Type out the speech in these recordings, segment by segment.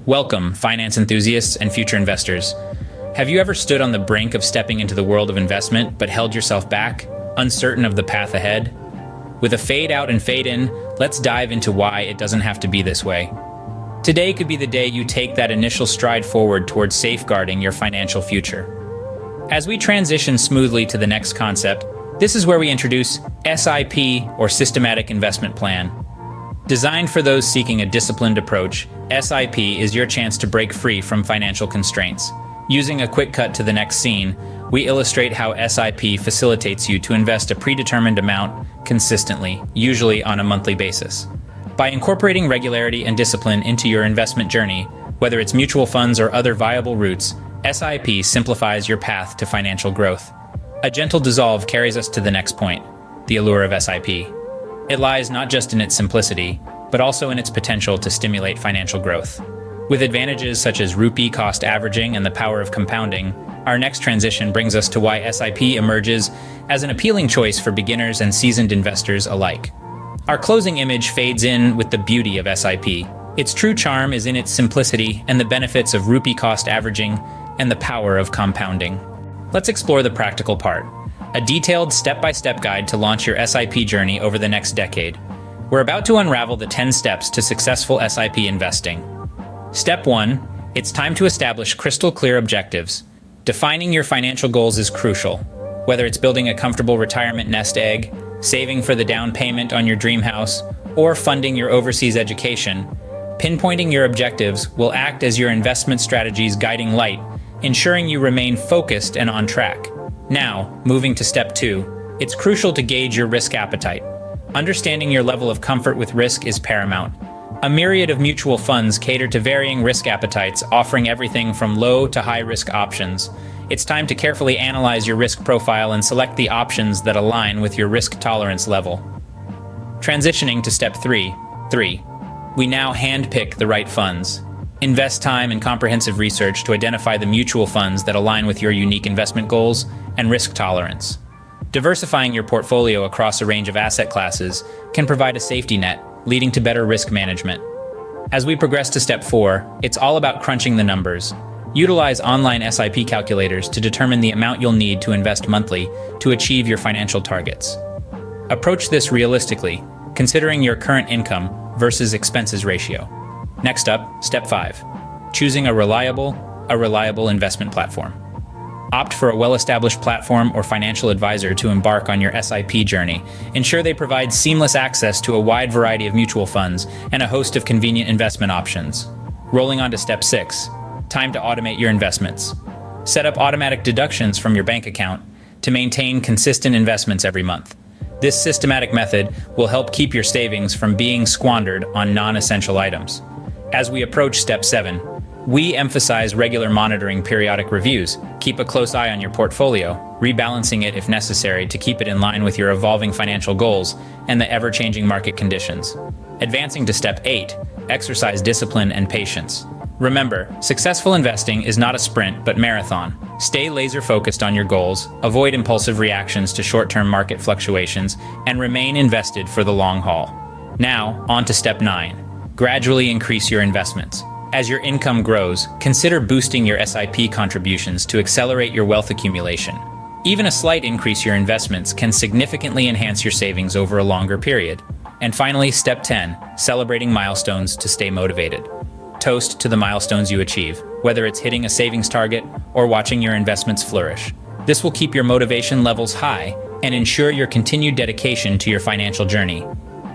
Welcome, finance enthusiasts and future investors. Have you ever stood on the brink of stepping into the world of investment but held yourself back, uncertain of the path ahead? With a fade out and fade in, let's dive into why it doesn't have to be this way. Today could be the day you take that initial stride forward towards safeguarding your financial future. As we transition smoothly to the next concept, this is where we introduce S.I.P, or Systematic Investment Plan. Designed for those seeking a disciplined approach, S.I.P is your chance to break free from financial constraints. Using a quick cut to the next scene, we illustrate how S.I.P facilitates you to invest a predetermined amount consistently, usually on a monthly basis. By incorporating regularity and discipline into your investment journey, whether it's mutual funds or other viable routes, S.I.P simplifies your path to financial growth. A gentle dissolve carries us to the next point, the allure of S.I.P. It lies not just in its simplicity, but also in its potential to stimulate financial growth. With advantages such as rupee cost averaging and the power of compounding, our next transition brings us to why S.I.P emerges as an appealing choice for beginners and seasoned investors alike. Our closing image fades in with the beauty of S.I.P. Its true charm is in its simplicity and the benefits of rupee cost averaging and the power of compounding. Let's explore the practical part. A detailed step-by-step guide to launch your S.I.P journey over the next decade. We're about to unravel the 10 steps to successful S.I.P investing. Step 1. It's time to establish crystal clear objectives. Defining your financial goals is crucial. Whether it's building a comfortable retirement nest egg, saving for the down payment on your dream house, or funding your overseas education, pinpointing your objectives will act as your investment strategy's guiding light, ensuring you remain focused and on track. Now, moving to step 2, it's crucial to gauge your risk appetite. Understanding your level of comfort with risk is paramount. A myriad of mutual funds cater to varying risk appetites, offering everything from low to high risk options. It's time to carefully analyze your risk profile and select the options that align with your risk tolerance level. Transitioning to step 3. We now handpick the right funds. Invest time in comprehensive research to identify the mutual funds that align with your unique investment goals and risk tolerance. Diversifying your portfolio across a range of asset classes can provide a safety net, leading to better risk management. As we progress to step 4, it's all about crunching the numbers. Utilize online S.I.P calculators to determine the amount you'll need to invest monthly to achieve your financial targets. Approach this realistically, considering your current income versus expenses ratio. Next up, step 5. Choosing a reliable investment platform. Opt for a well-established platform or financial advisor to embark on your S.I.P journey. Ensure they provide seamless access to a wide variety of mutual funds and a host of convenient investment options. Rolling on to step 6. Time to automate your investments. Set up automatic deductions from your bank account to maintain consistent investments every month. This systematic method will help keep your savings from being squandered on non-essential items. As we approach step 7, we emphasize regular monitoring, periodic reviews. Keep a close eye on your portfolio, rebalancing it if necessary to keep it in line with your evolving financial goals and the ever-changing market conditions. Advancing to step 8, exercise discipline and patience. Remember, successful investing is not a sprint but marathon. Stay laser-focused on your goals, avoid impulsive reactions to short-term market fluctuations, and remain invested for the long haul. Now, on to step 9. Gradually increase your investments. As your income grows, consider boosting your S.I.P contributions to accelerate your wealth accumulation. Even a slight increase in your investments can significantly enhance your savings over a longer period. And finally, step 10, celebrating milestones to stay motivated. Toast to the milestones you achieve, whether it's hitting a savings target or watching your investments flourish. This will keep your motivation levels high and ensure your continued dedication to your financial journey.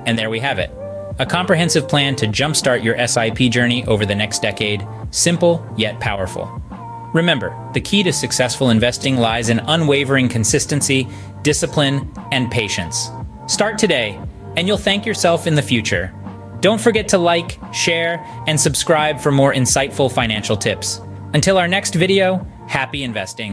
And there we have it. A comprehensive plan to jumpstart your S.I.P journey over the next decade, simple yet powerful. Remember, the key to successful investing lies in unwavering consistency, discipline, and patience. Start today, and you'll thank yourself in the future. Don't forget to like, share, and subscribe for more insightful financial tips. Until our next video, happy investing.